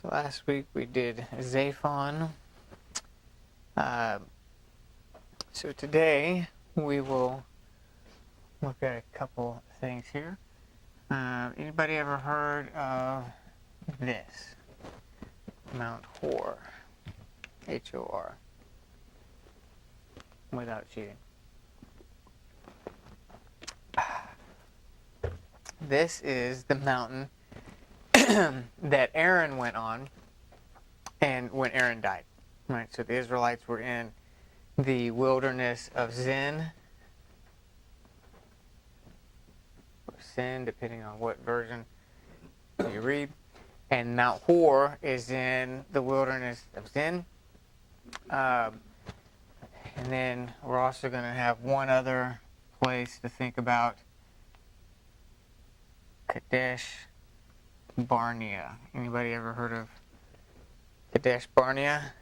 Last week we did Zaphon. So today we will look at a couple things here. Anybody ever heard of this? Mount Hor. H-O-R. Without cheating. This is the mountain that Aaron went on, and when Aaron died, right? So the Israelites were in the wilderness of Zin, or Sin, depending on what version you read. And Mount Hor is in the wilderness of Zin. And then we're also going to have one other place to think about, Kadesh, Barnea. Anybody ever heard of Kadesh, Barnea?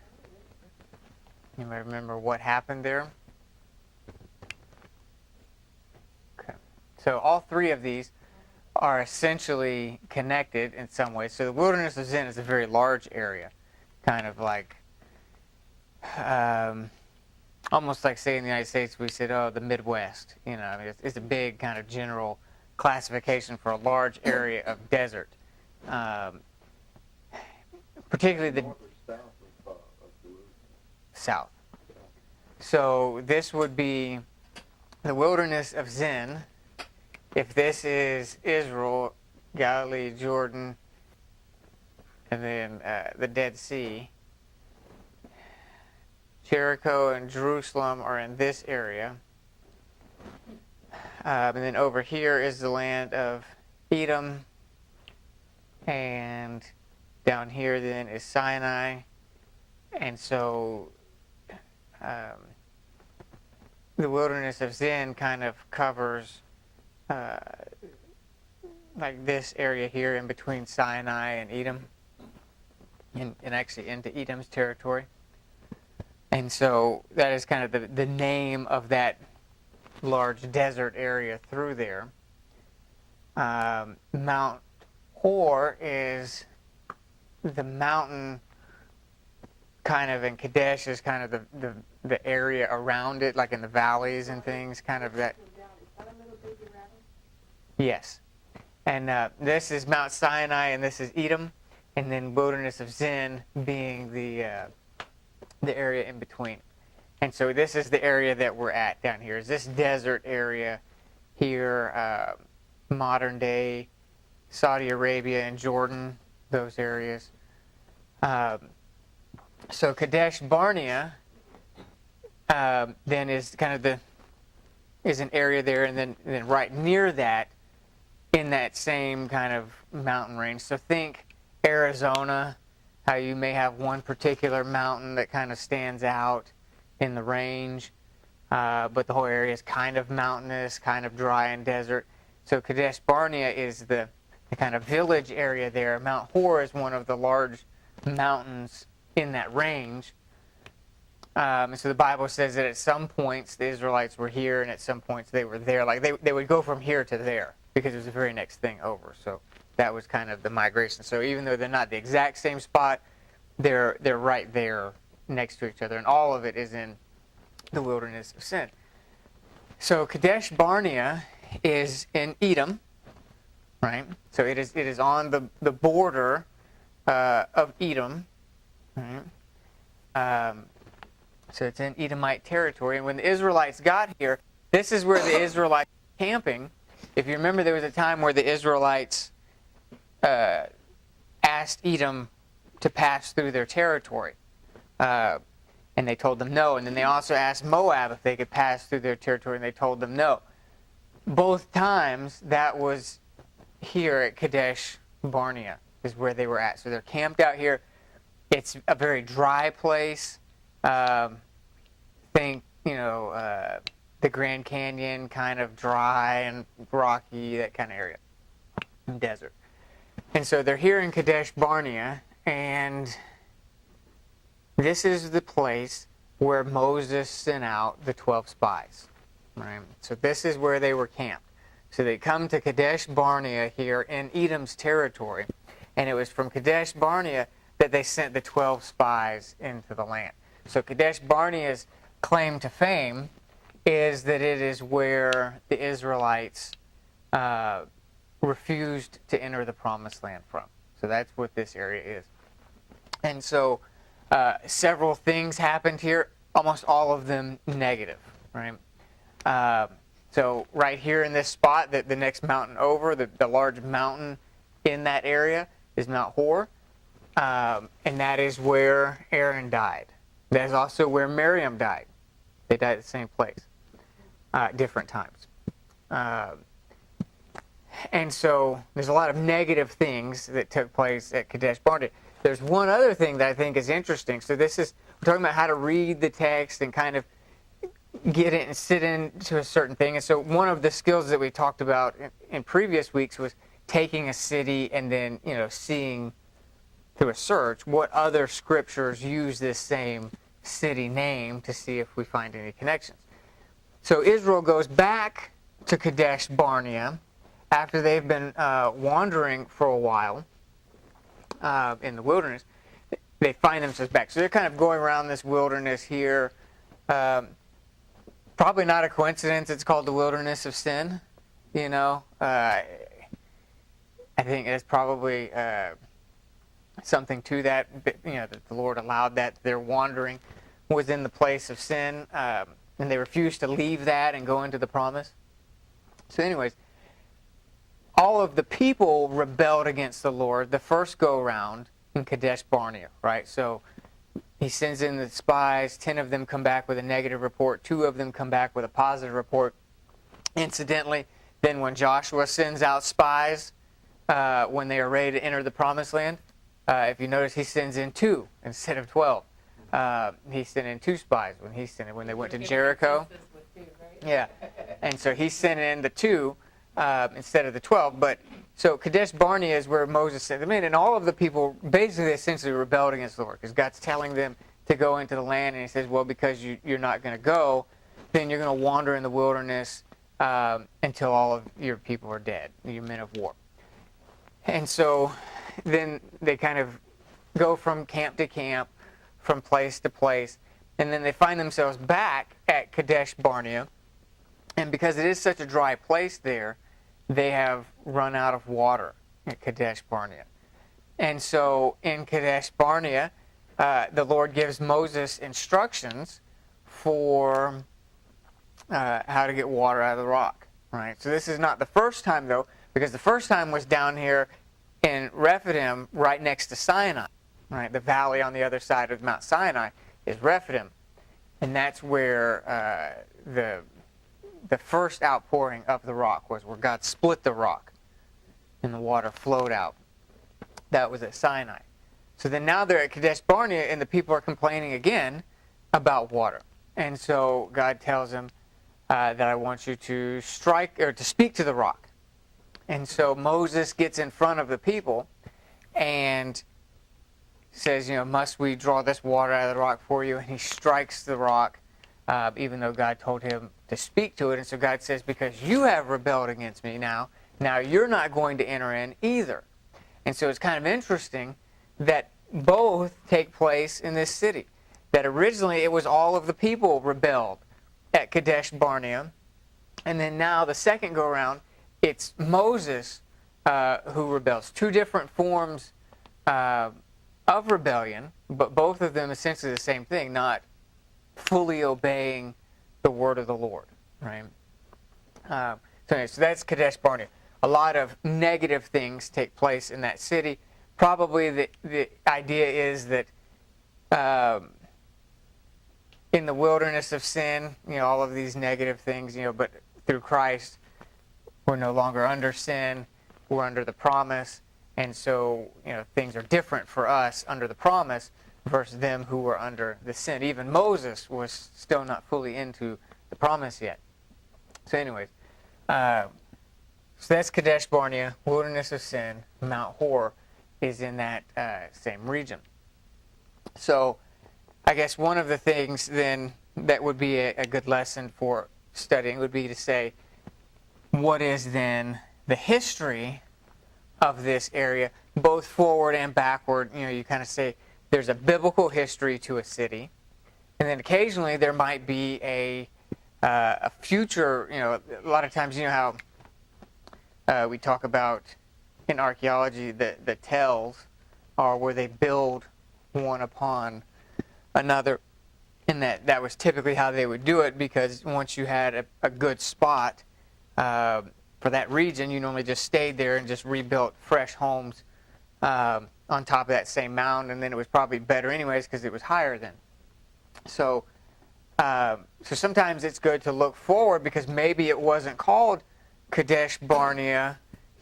Anybody remember what happened there? Okay. So all three of these are essentially connected in some way. So the wilderness of Zin is a very large area, kind of like, almost like, say, in the United States, we said, oh, the Midwest. You know, I mean, it's a big kind of general classification for a large area of desert. Particularly the south. So this would be the wilderness of Zin. If this is Israel, Galilee, Jordan, and then the Dead Sea, Jericho and Jerusalem are in this area. And then over here is the land of Edom. And down here then is Sinai. And so the wilderness of Zin kind of covers like this area here in between Sinai and Edom. And actually into Edom's territory. And so that is kind of the name of that large desert area through there. Mount Hor is the mountain kind of, and Kadesh is kind of the area around it, like in the valleys and things, kind of that. Yes. And this is Mount Sinai, and this is Edom, and then wilderness of Zin being the area in between. And so this is the area that we're at down here, is this desert area here, modern day Saudi Arabia and Jordan, those areas. So Kadesh Barnea then is kind of is an area there, and then right near that, in that same kind of mountain range. So think Arizona, how you may have one particular mountain that kind of stands out in the range, but the whole area is kind of mountainous, kind of dry and desert. So Kadesh Barnea is the kind of village area there. Mount Hor is one of the large mountains in that range. And so the Bible says that at some points the Israelites were here, and at some points they were there. Like they would go from here to there because it was the very next thing over. So that was kind of the migration. So even though they're not the exact same spot, they're right there next to each other, and all of it is in the wilderness of Sin. So Kadesh Barnea is in Edom, right? So it is on the border of Edom, right? So it's in Edomite territory, and when the Israelites got here, this is where the Israelites were camping. If you remember, there was a time where the Israelites asked Edom to pass through their territory. And they told them no. And then they also asked Moab if they could pass through their territory, and they told them no. Both times, that was here at Kadesh Barnea is where they were at. So they're camped out here. It's a very dry place. Think, the Grand Canyon, kind of dry and rocky, that kind of area. Desert. And so they're here in Kadesh Barnea, and this is the place where Moses sent out the 12 spies. Right? So this is where they were camped. So they come to Kadesh Barnea here in Edom's territory. And it was from Kadesh Barnea that they sent the 12 spies into the land. So Kadesh Barnea's claim to fame is that it is where the Israelites refused to enter the promised land from. So that's what this area is. And so several things happened here, almost all of them negative, right? So right here in this spot, the next mountain over, the large mountain in that area is Mount Hor. And that is where Aaron died. That is also where Miriam died. They died at the same place, different times. And so there's a lot of negative things that took place at Kadesh Barnea. There's one other thing that I think is interesting. So we're talking about how to read the text and kind of get it and sit into a certain thing. And so one of the skills that we talked about in previous weeks was taking a city and then, seeing through a search what other scriptures use this same city name to see if we find any connections. So Israel goes back to Kadesh Barnea after they've been wandering for a while in the wilderness. They find themselves back. So they're kind of going around this wilderness here. Probably not a coincidence it's called the wilderness of sin. I think there's probably something to that, that the Lord allowed that. Their wandering was in the place of sin, and they refused to leave that and go into the promise. So anyways, all of the people rebelled against the Lord the first go-round in Kadesh Barnea, right? So he sends in the spies. 10 of them come back with a negative report. 2 of them come back with a positive report. Incidentally, then when Joshua sends out spies when they are ready to enter the promised land, if you notice, he sends in 2 instead of 12. He sent in 2 spies when they went to Jericho. Yeah, and so he sent in the 2 instead of the 12. But so Kadesh Barnea is where Moses sent them in, and all of the people basically essentially rebelled against the Lord because God's telling them to go into the land, and he says, well, because you're not going to go, then you're going to wander in the wilderness until all of your people are dead, your men of war. And so then they kind of go from camp to camp, from place to place, and then they find themselves back at Kadesh Barnea. And because it is such a dry place there, they have run out of water at Kadesh Barnea. And so in Kadesh Barnea, the Lord gives Moses instructions for how to get water out of the rock. Right? So this is not the first time, though, because the first time was down here in Rephidim, right next to Sinai. Right? The valley on the other side of Mount Sinai is Rephidim. And that's where the first outpouring of the rock was, where God split the rock and the water flowed out. That was at Sinai. So then now they're at Kadesh Barnea, and the people are complaining again about water. And so God tells them that I want you to strike or to speak to the rock. And so Moses gets in front of the people and says, must we draw this water out of the rock for you? And he strikes the rock, even though God told him to speak to it. And so God says, because you have rebelled against me now you're not going to enter in either. And so it's kind of interesting that both take place in this city. That originally it was all of the people rebelled at Kadesh Barnea. And then now the second go around, it's Moses who rebels. 2 different forms of rebellion, but both of them essentially the same thing, not fully obeying the word of the Lord, right? So that's Kadesh Barnea. A lot of negative things take place in that city. Probably the idea is that in the wilderness of sin, all of these negative things, but through Christ, we're no longer under sin. We're under the promise. And so, things are different for us under the promise versus them who were under the sin. Even Moses was still not fully into the promise yet. So anyways, so that's Kadesh Barnea, wilderness of sin. Mount Hor is in that same region. So I guess one of the things then that would be a good lesson for studying would be to say, what is then the history of this area, both forward and backward. You kind of say there's a biblical history to a city, and then occasionally there might be a future. A lot of times, how we talk about in archaeology the tells are where they build one upon another, and that was typically how they would do it, because once you had a good spot for that region, you normally just stayed there and just rebuilt fresh homes on top of that same mound, and then it was probably better anyways because it was higher then. So sometimes it's good to look forward, because maybe it wasn't called Kadesh Barnea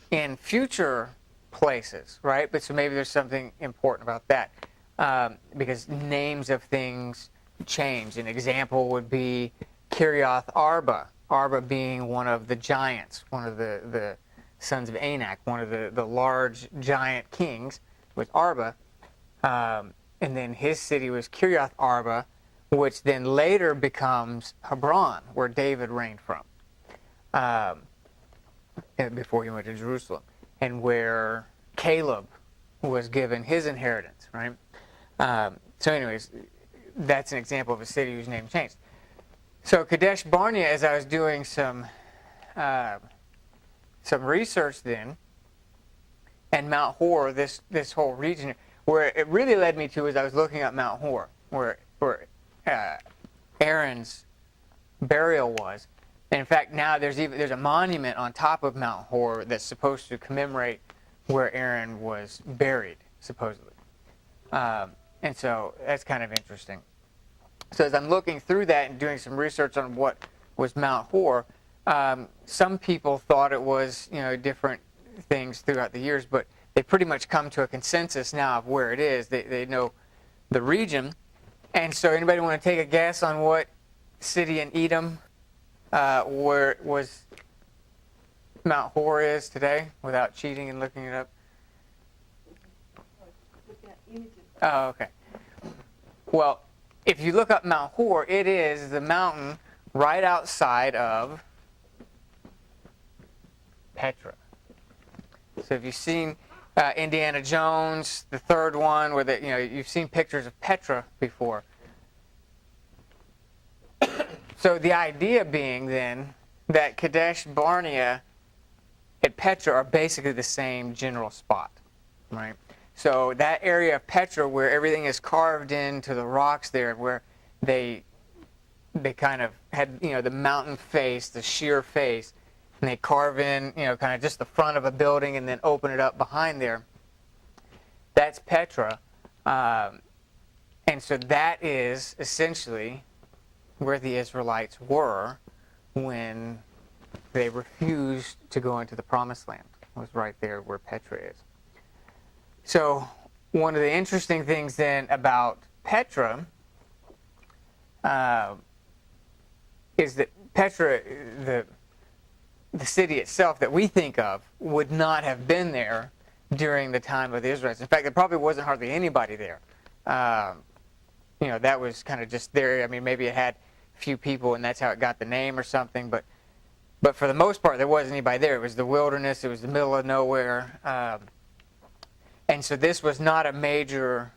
in future places, right? But so maybe there's something important about that, because names of things change. An example would be Kirjath Arba. Arba being one of the giants, one of the sons of Anak, one of the large giant kings was Arba. And then his city was Kirjath Arba, which then later becomes Hebron, where David reigned from, before he went to Jerusalem, and where Caleb was given his inheritance, right? So anyways, that's an example of a city whose name changed. So Kadesh Barnea, as I was doing some research then, and Mount Hor, this whole region, where it really led me to is I was looking at Mount Hor, where Aaron's burial was. And in fact, now there's a monument on top of Mount Hor that's supposed to commemorate where Aaron was buried, supposedly. And so that's kind of interesting. So as I'm looking through that and doing some research on what was Mount Hor, some people thought it was different things throughout the years, but they pretty much come to a consensus now of where it is. They know the region. And so anybody want to take a guess on what city in Edom where was Mount Hor is today, without cheating and looking it up? Oh, okay. Well, if you look up Mount Hor, it is the mountain right outside of Petra. So if you've seen Indiana Jones, the third one, where you've seen pictures of Petra before. So the idea being then that Kadesh Barnea and Petra are basically the same general spot, right? So that area of Petra where everything is carved into the rocks there, where they kind of had the mountain face, the sheer face, and they carve in kind of just the front of a building and then open it up behind there. That's Petra, and so that is essentially where the Israelites were when they refused to go into the Promised Land. It was right there where Petra is. So one of the interesting things then about Petra is that Petra, the city itself that we think of, would not have been there during the time of the Israelites. In fact, there probably wasn't hardly anybody there. That was kind of just there. I mean, maybe it had a few people, and that's how it got the name or something. But for the most part, there wasn't anybody there. It was the wilderness. It was the middle of nowhere. And so this was not a major,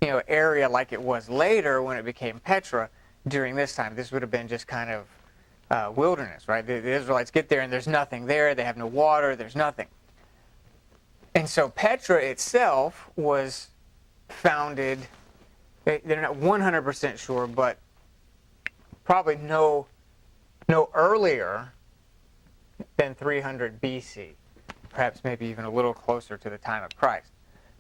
area like it was later when it became Petra. During this time, this would have been just kind of wilderness, right? The Israelites get there, and there's nothing there. They have no water. There's nothing. And so Petra itself was founded, they're not 100% sure, but probably no earlier than 300 BC, perhaps maybe even a little closer to the time of Christ.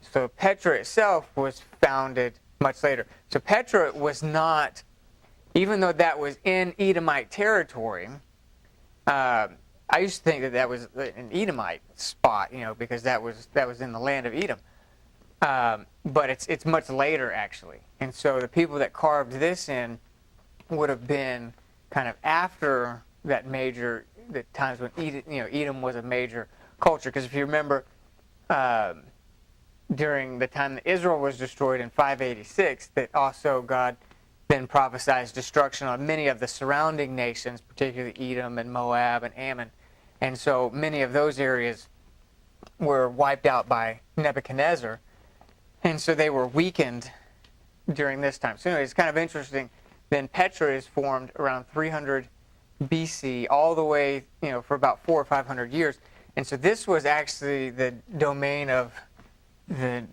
So Petra itself was founded much later. So Petra was not, even though that was in Edomite territory, I used to think that was an Edomite spot, because that was in the land of Edom. But it's much later, actually. And so the people that carved this in would have been kind of after that major, the times when Edom was a major culture. Because if you remember, during the time that Israel was destroyed in 586, that also God then prophesied destruction on many of the surrounding nations, particularly Edom and Moab and Ammon. And so many of those areas were wiped out by Nebuchadnezzar, and so they were weakened during this time. So anyway, it's kind of interesting. Then Petra is formed around 300 BC, all the way, for about 400 or 500 years. And so this was actually the domain of the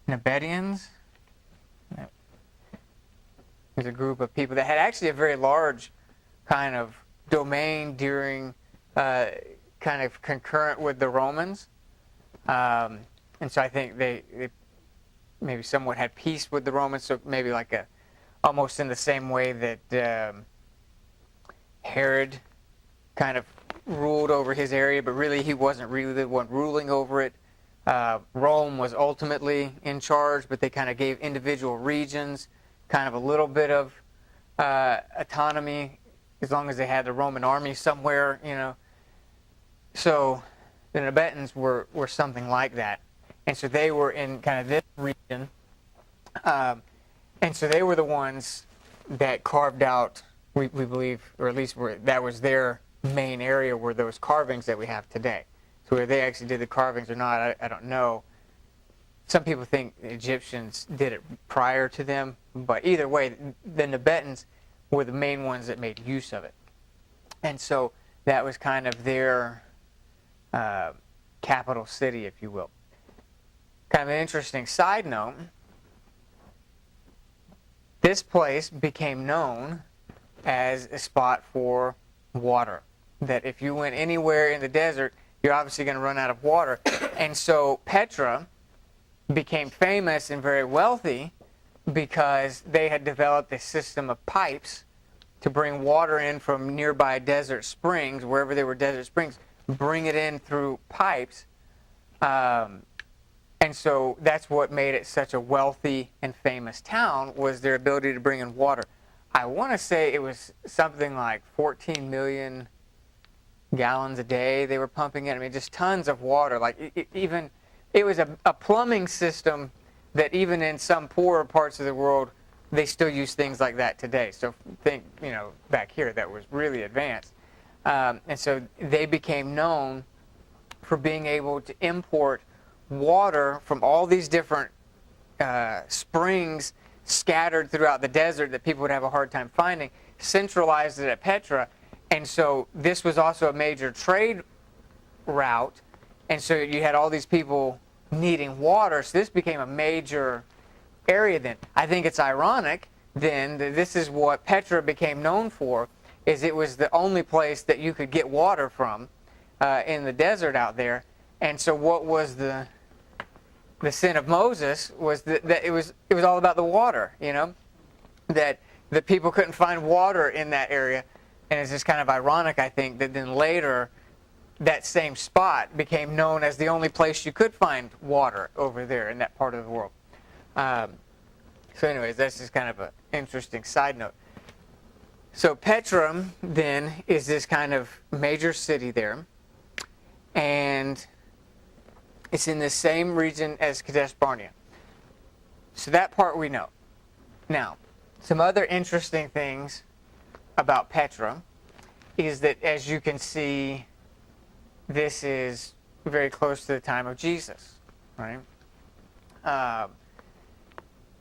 Nabetians. There's a group of people that had actually a very large kind of domain during, kind of concurrent with the Romans. And so I think they maybe somewhat had peace with the Romans, so maybe like almost in the same way that Herod kind of ruled over his area, but really he wasn't really the one ruling over it. Rome was ultimately in charge, but they kind of gave individual regions kind of a little bit of autonomy as long as they had the Roman army somewhere, So the Nabetans were something like that. And so they were in kind of this region. And so they were the ones that carved out, we believe, or at least that was their main area, were those carvings that we have today. So whether they actually did the carvings or not, I don't know. Some people think the Egyptians did it prior to them, but either way, the Nabetans were the main ones that made use of it. And so that was kind of their capital city, if you will. Kind of an interesting side note, this place became known as a spot for water. That if you went anywhere in the desert, you're obviously going to run out of water. And so Petra became famous and very wealthy because they had developed a system of pipes to bring water in from nearby desert springs, wherever there were desert springs, bring it in through pipes. And so that's what made it such a wealthy and famous town, was their ability to bring in water. I want to say it was something like 14 million gallons a day they were pumping in. I mean, just tons of water. Like it was a plumbing system that even in some poorer parts of the world, they still use things like that today. So think, back here, that was really advanced. And so they became known for being able to import water from all these different springs scattered throughout the desert that people would have a hard time finding, centralized it at Petra. And so this was also a major trade route. And so you had all these people needing water. So this became a major area then. I think it's ironic then that this is what Petra became known for, is it was the only place that you could get water from in the desert out there. And so what was the sin of Moses was that it was all about the water, that the people couldn't find water in that area. And it's just kind of ironic, I think, that then later that same spot became known as the only place you could find water over there in that part of the world. So anyways, that's just kind of an interesting side note. So Petra then is this kind of major city there, and it's in the same region as Kadesh Barnea. So that part we know. Now, some other interesting things about Petra is that, as you can see, this is very close to the time of Jesus, right?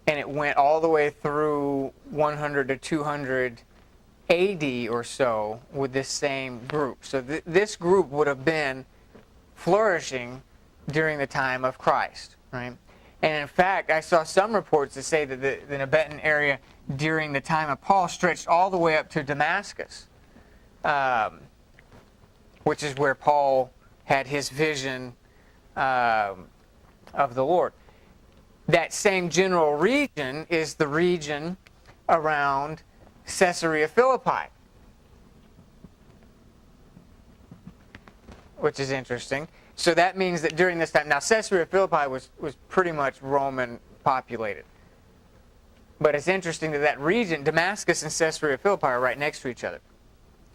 And it went all the way through 100 to 200 AD or so with this same group. So this group would have been flourishing during the time of Christ, right? And in fact, I saw some reports that say that the Nabatean area during the time of Paul stretched all the way up to Damascus, which is where Paul had his vision of the Lord. That same general region is the region around Caesarea Philippi, which is interesting. So that means that during this time, now Caesarea Philippi was pretty much Roman populated. But it's interesting that region, Damascus and Caesarea Philippi, are right next to each other.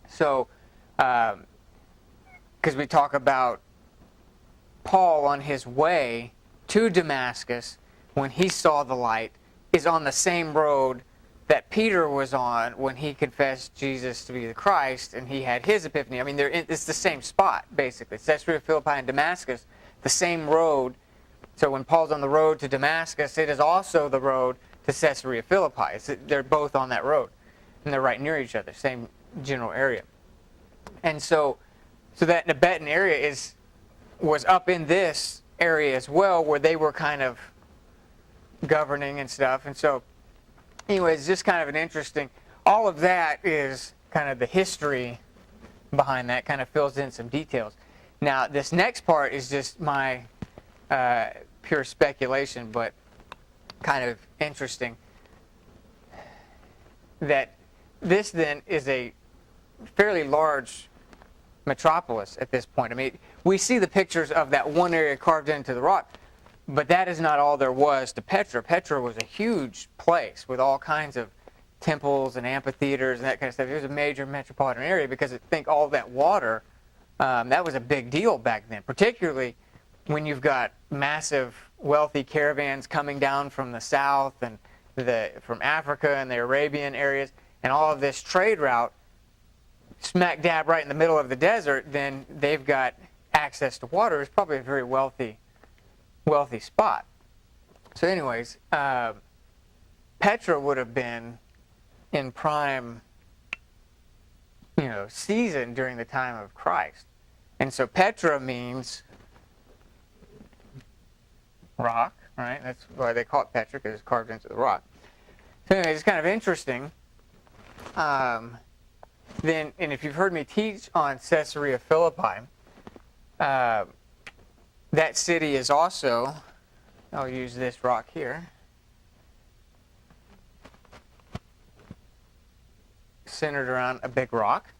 So, because we talk about Paul on his way to Damascus, when he saw the light, is on the same road that Peter was on when he confessed Jesus to be the Christ, and he had his epiphany. I mean, it's the same spot, basically. Caesarea Philippi and Damascus, the same road. So when Paul's on the road to Damascus, it is also the road to Caesarea Philippi. They're both on that road, and they're right near each other, same general area. And so that Tibetan area was up in this area as well, where they were kind of governing and stuff. And so, anyways, just kind of an interesting, all of that is kind of the history behind that, kind of fills in some details. Now, this next part is just my pure speculation, but kind of interesting, that this then is a fairly large metropolis at this point. I mean, we see the pictures of that one area carved into the rock, but that is not all there was to Petra. Petra was a huge place with all kinds of temples and amphitheaters and that kind of stuff. It was a major metropolitan area because I think all that water, that was a big deal back then, particularly when you've got massive wealthy caravans coming down from the south and from Africa and the Arabian areas, and all of this trade route smack dab right in the middle of the desert, then they've got access to water. It's probably a very wealthy spot. So anyways, Petra would have been in prime, season during the time of Christ. And so Petra means rock, right? That's why they call it Petra, because it's carved into the rock. So anyway, it's kind of interesting. Then, and if you've heard me teach on Caesarea Philippi, that city is also, I'll use this rock here, centered around a big rock,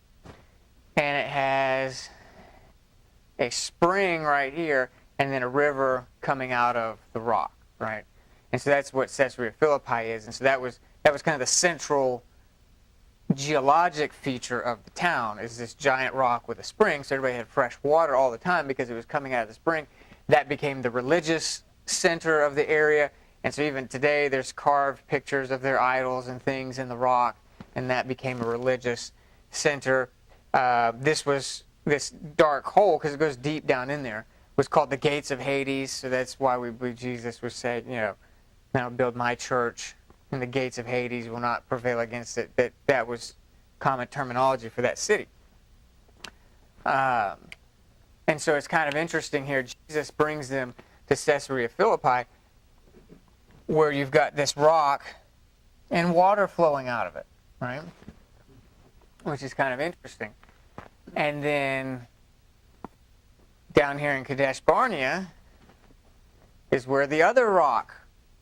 and it has a spring right here, and then a river coming out of the rock, right? And so that's what Caesarea Philippi is, and so that was kind of the central geologic feature of the town, is this giant rock with a spring, so everybody had fresh water all the time because it was coming out of the spring. That became the religious center of the area, and so even today there's carved pictures of their idols and things in the rock, and that became a religious center. This dark hole, because it goes deep down in there, was called the gates of Hades, so that's why we believe Jesus was saying, now build my church, and the gates of Hades will not prevail against it. That was common terminology for that city. And so it's kind of interesting here. Jesus brings them to Caesarea Philippi, where you've got this rock and water flowing out of it, right? Which is kind of interesting. And then down here in Kadesh, Barnea, is where the other rock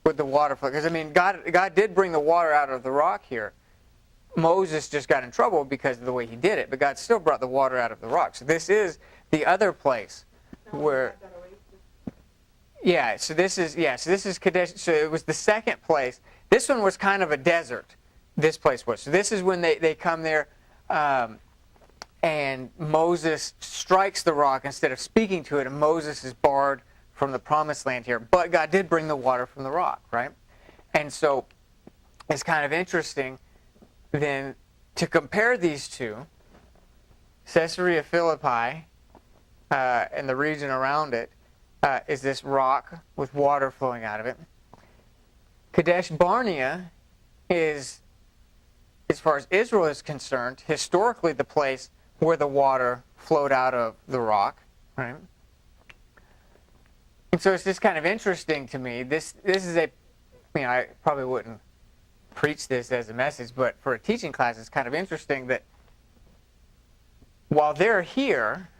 with the water flow. Because, God did bring the water out of the rock here. Moses just got in trouble because of the way he did it, but God still brought the water out of the rock. So this is the other place where... So this is Kadesh. So it was the second place. This one was kind of a desert, this place was. So this is when they come there, and Moses strikes the rock instead of speaking to it, and Moses is barred from the promised land here. But God did bring the water from the rock, right? And so it's kind of interesting then to compare these two, Caesarea Philippi and the region around it is this rock with water flowing out of it. Kadesh Barnea is, as far as Israel is concerned, historically the place where the water flowed out of the rock, right? And so it's just kind of interesting to me. This is I probably wouldn't preach this as a message, but for a teaching class, it's kind of interesting that while they're here,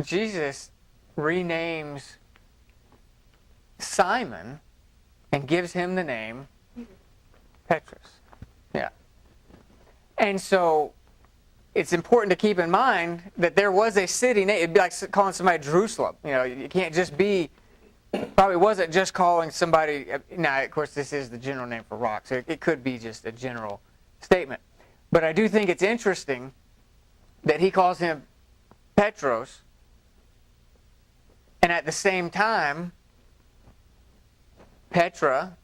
Jesus renames Simon and gives him the name Petrus. Yeah. And so it's important to keep in mind that there was a city name. It'd be like calling somebody Jerusalem. You can't just be, probably wasn't just calling somebody, now of course this is the general name for rock, so it could be just a general statement. But I do think it's interesting that he calls him Petros, and at the same time, Petra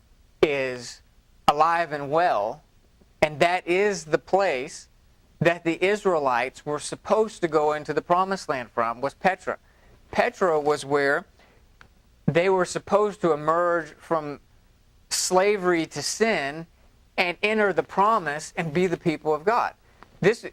is alive and well, and that is the place that the Israelites were supposed to go into the promised land from, was Petra. Petra was where they were supposed to emerge from slavery to sin and enter the promise and be the people of God. This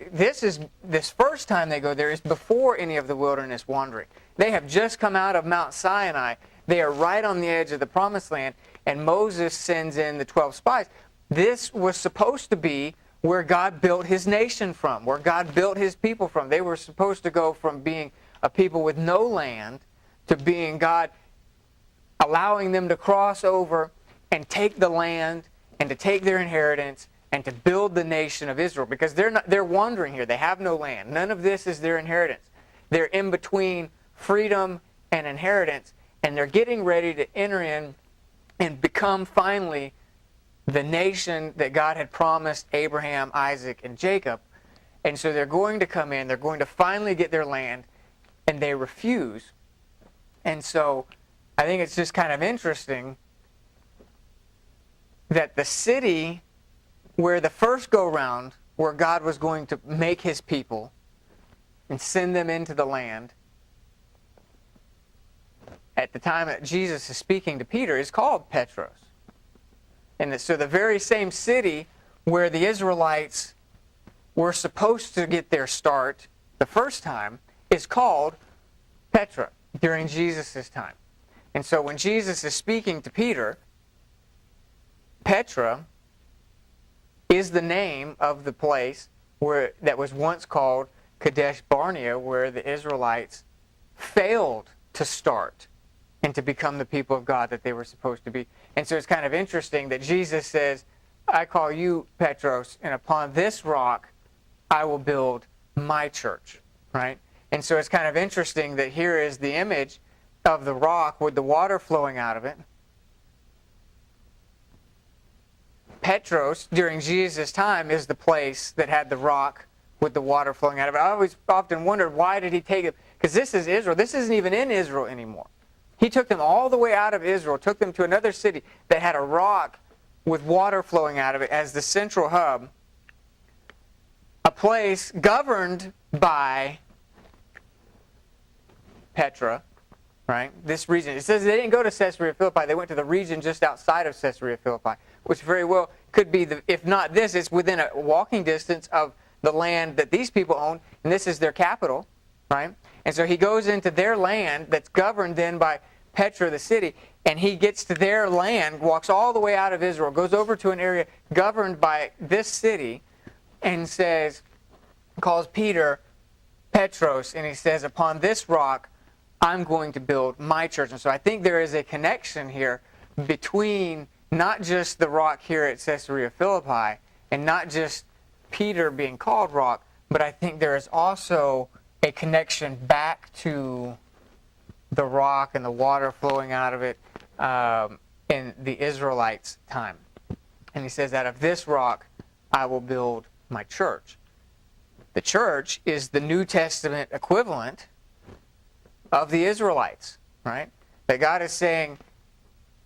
first time they go there is before any of the wilderness wandering. They have just come out of Mount Sinai. They are right on the edge of the promised land, and Moses sends in the 12 spies. This was supposed to be where God built his nation from, where God built his people from. They were supposed to go from being a people with no land to being God allowing them to cross over and take the land and to take their inheritance and to build the nation of Israel, because they're wandering here. They have no land. None of this is their inheritance. They're in between freedom and inheritance, and they're getting ready to enter in and become finally the nation that God had promised Abraham, Isaac, and Jacob. And so they're going to come in, they're going to finally get their land, and they refuse. And so I think it's just kind of interesting that the city where the first go-round, where God was going to make his people and send them into the land, at the time that Jesus is speaking to Peter, is called Petros. And so the very same city where the Israelites were supposed to get their start the first time is called Petra during Jesus' time. And so when Jesus is speaking to Peter, Petra is the name of the place that was once called Kadesh Barnea, where the Israelites failed to start and to become the people of God that they were supposed to be. And so it's kind of interesting that Jesus says, I call you Petros, and upon this rock I will build my church, right? And so it's kind of interesting that here is the image of the rock with the water flowing out of it. Petros, during Jesus' time, is the place that had the rock with the water flowing out of it. I always often wondered, why did he take it? Because this is Israel. This isn't even in Israel anymore. He took them all the way out of Israel, took them to another city that had a rock with water flowing out of it as the central hub, a place governed by Petra, right? This region. It says they didn't go to Caesarea Philippi. They went to the region just outside of Caesarea Philippi, which very well could be, if not this, it's within a walking distance of the land that these people own, and this is their capital, right? And so he goes into their land that's governed then by Petra, the city, and he gets to their land, walks all the way out of Israel, goes over to an area governed by this city, and calls Peter Petros, and he says, upon this rock, I'm going to build my church. And so I think there is a connection here between not just the rock here at Caesarea Philippi, and not just Peter being called rock, but I think there is also a connection back to the rock and the water flowing out of it in the Israelites' time. And he says, out of this rock I will build my church. The church is the New Testament equivalent of the Israelites, right? That God is saying,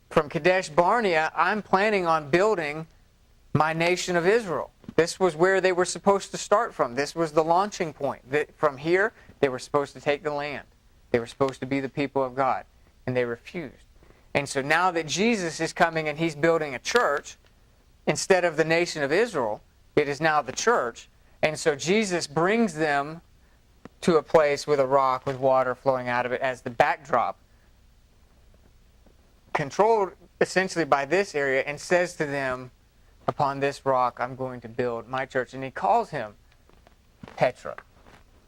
from Kadesh Barnea, I'm planning on building my nation of Israel. This was where they were supposed to start from. This was the launching point. From here, they were supposed to take the land. They were supposed to be the people of God, and they refused. And so now that Jesus is coming and he's building a church, instead of the nation of Israel, it is now the church. And so Jesus brings them to a place with a rock with water flowing out of it as the backdrop, controlled essentially by this area, and says to them, upon this rock I'm going to build my church. And he calls him Petra,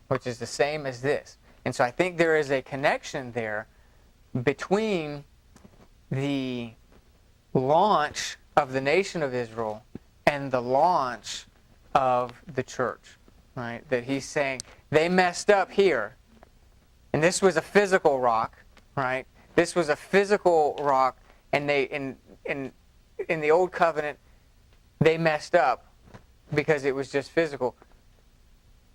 which is the same as this. And so I think there is a connection there between the launch of the nation of Israel and the launch of the church, right? That he's saying they messed up here. And this was a physical rock, right? This was a physical rock, and they in the old covenant they messed up because it was just physical.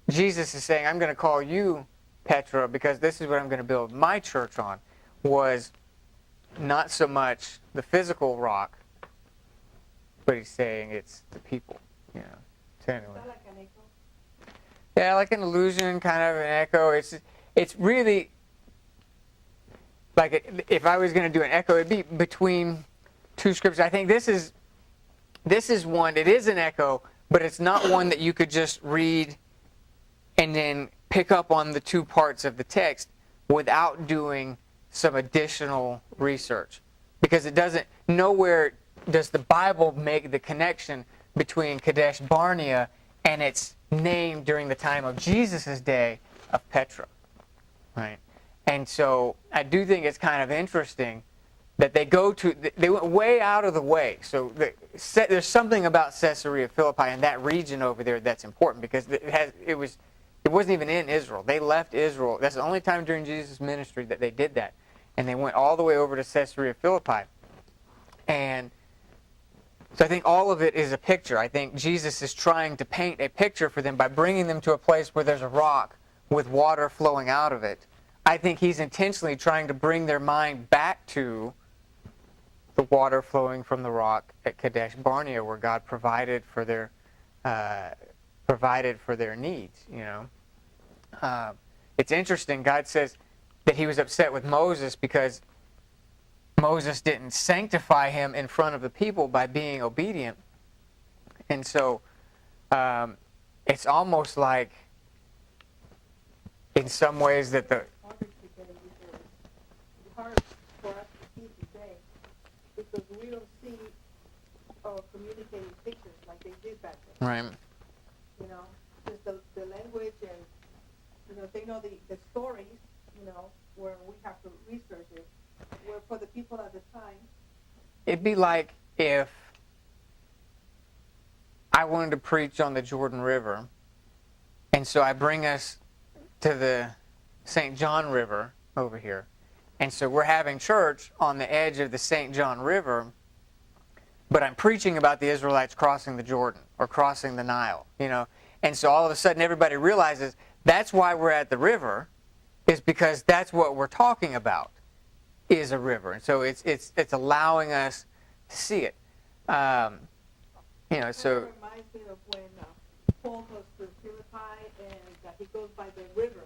Jesus is saying, I'm going to call you Petra because this is what I'm going to build my church on, was not so much the physical rock, but he's saying it's the people. So anyway. Is that like an echo? Yeah, like an illusion, kind of an echo. It's really like if I was going to do an echo, it'd be between two scriptures. I think this is one. It is an echo, but it's not one that you could just read and then pick up on the two parts of the text without doing some additional research, because it doesn't. Nowhere does the Bible make the connection between Kadesh Barnea and its name during the time of Jesus' day of Petra, right? And so I do think it's kind of interesting that they went way out of the way. So there's something about Caesarea Philippi and that region over there that's important, because it wasn't even in Israel. They left Israel. That's the only time during Jesus' ministry that they did that. And they went all the way over to Caesarea Philippi. And so I think all of it is a picture. I think Jesus is trying to paint a picture for them by bringing them to a place where there's a rock with water flowing out of it. I think he's intentionally trying to bring their mind back to the water flowing from the rock at Kadesh Barnea, where God provided for their needs. It's interesting. God says that he was upset with Moses because Moses didn't sanctify him in front of the people by being obedient. And so it's almost like, in some ways, that It's hard for us to see today because we don't see or communicating pictures like they did back then. right. Just the language and, they know the stories, where we have to research it. Where for the people at the time, It'd be like if I wanted to preach on the Jordan River, and so I bring us to the St. John River over here. And so we're having church on the edge of the St. John River, but I'm preaching about the Israelites crossing the Jordan or crossing the Nile, And so all of a sudden everybody realizes that's why we're at the river, is because that's what we're talking about, is a river. And so it's allowing us to see it. So it reminds me of when Paul goes to Philippi and he goes by the river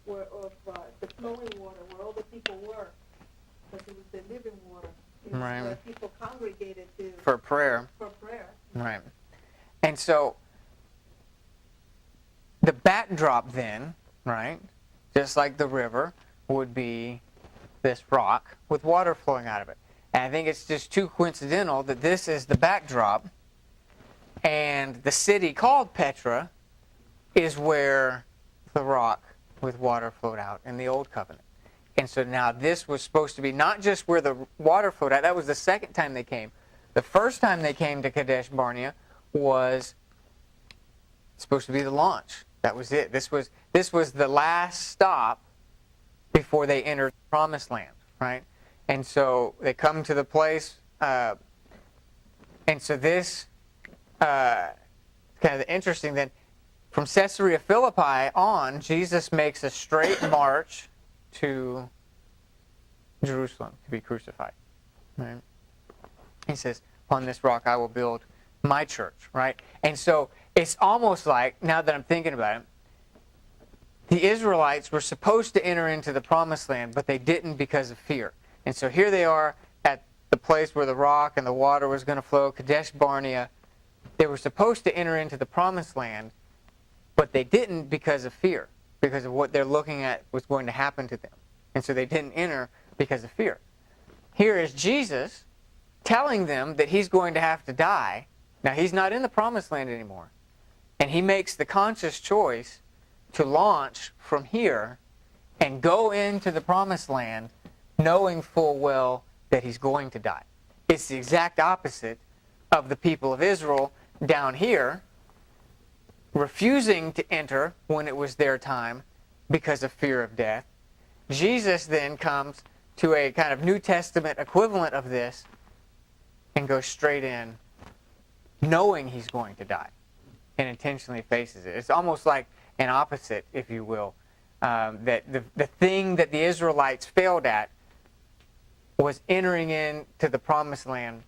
of the flowing water where all the people were, because it was the living water. Right. Where people congregated for prayer. Right. And so the backdrop then, right, just like the river, would be this rock with water flowing out of it. And I think it's just too coincidental that this is the backdrop, and the city called Petra is where the rock with water flowed out in the Old Covenant. And so now this was supposed to be not just where the water flowed out. That was the second time they came. The first time they came to Kadesh Barnea was supposed to be the launch. That was it. This was the last stop before they entered the Promised Land, right? And so they come to the place, and so this kind of interesting. Then from Caesarea Philippi on, Jesus makes a straight march to Jerusalem to be crucified. Right? He says, "Upon this rock I will build my church." Right? And so it's almost like, now that I'm thinking about it, the Israelites were supposed to enter into the Promised Land, but they didn't because of fear. And so here they are at the place where the rock and the water was going to flow, Kadesh Barnea. They were supposed to enter into the Promised Land, but they didn't because of fear, because of what they're looking at was going to happen to them. And so they didn't enter because of fear. Here is Jesus telling them that he's going to have to die. Now, he's not in the Promised Land anymore. And he makes the conscious choice to launch from here and go into the Promised Land knowing full well that he's going to die. It's the exact opposite of the people of Israel down here refusing to enter when it was their time because of fear of death. Jesus then comes to a kind of New Testament equivalent of this and goes straight in knowing he's going to die and intentionally faces it. It's almost like an opposite, if you will, that the thing that the Israelites failed at was entering into the Promised Land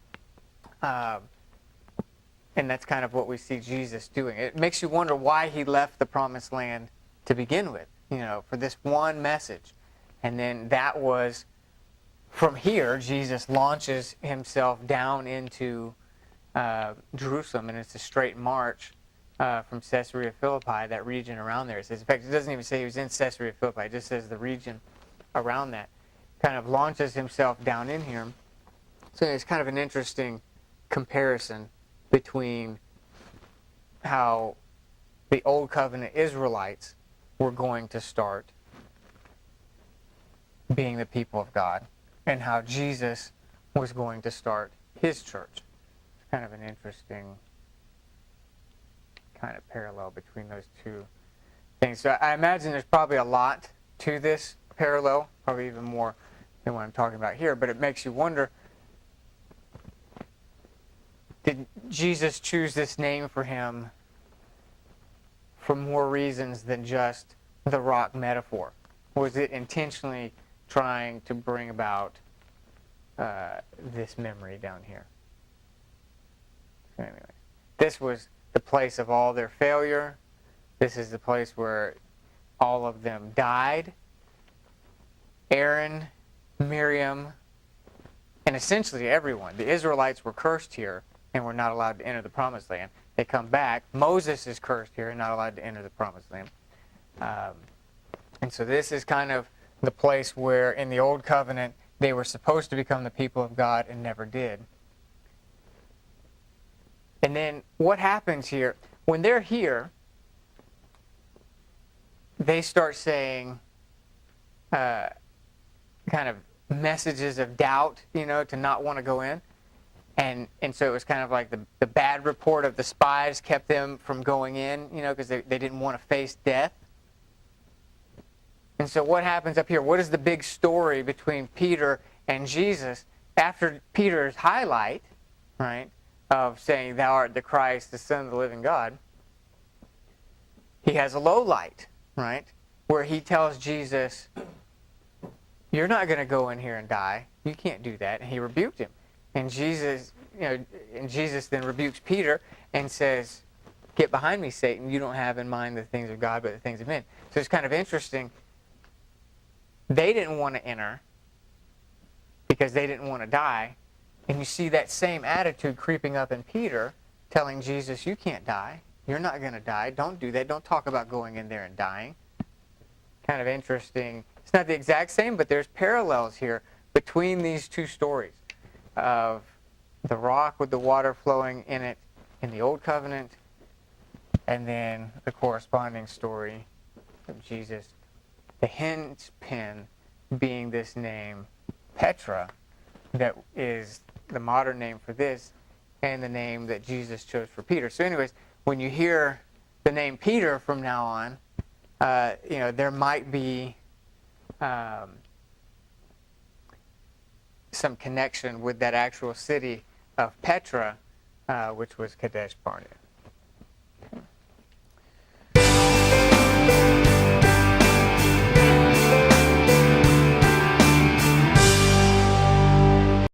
And that's kind of what we see Jesus doing. It makes you wonder why he left the promised land to begin with, for this one message. And then that was, from here, Jesus launches himself down into Jerusalem, and it's a straight march from Caesarea Philippi, that region around there. It says, in fact, it doesn't even say he was in Caesarea Philippi. It just says the region around that. Kind of launches himself down in here. So it's kind of an interesting comparison between how the Old Covenant Israelites were going to start being the people of God, and how Jesus was going to start his church. It's kind of an interesting kind of parallel between those two things. So I imagine there's probably a lot to this parallel, probably even more than what I'm talking about here, but it makes you wonder, did Jesus choose this name for him for more reasons than just the rock metaphor? Was it intentionally trying to bring about this memory down here? So anyway, this was the place of all their failure. This is the place where all of them died. Aaron, Miriam, and essentially everyone. The Israelites were cursed here and were not allowed to enter the promised land. They come back. Moses is cursed here and not allowed to enter the promised land. And so this is kind of the place where in the Old Covenant they were supposed to become the people of God and never did. And then what happens here? When they're here, they start saying kind of messages of doubt, to not want to go in. And so it was kind of like the bad report of the spies kept them from going in, because they didn't want to face death. And so what happens up here? What is the big story between Peter and Jesus? After Peter's highlight, right, of saying, "Thou art the Christ, the Son of the living God," he has a low light, right, where he tells Jesus, "You're not going to go in here and die. You can't do that." And he rebuked him. And Jesus then rebukes Peter and says, "Get behind me, Satan. You don't have in mind the things of God, but the things of men." So it's kind of interesting. They didn't want to enter because they didn't want to die. And you see that same attitude creeping up in Peter, telling Jesus, "You can't die. You're not going to die. Don't do that. Don't talk about going in there and dying." Kind of interesting. It's not the exact same, but there's parallels here between these two stories of the rock with the water flowing in it in the Old Covenant, and then the corresponding story of Jesus. The hint pin being this name, Petra, that is the modern name for this, and the name that Jesus chose for Peter. So anyways, when you hear the name Peter from now on, there might be some connection with that actual city of Petra, which was Kadesh, Barnea.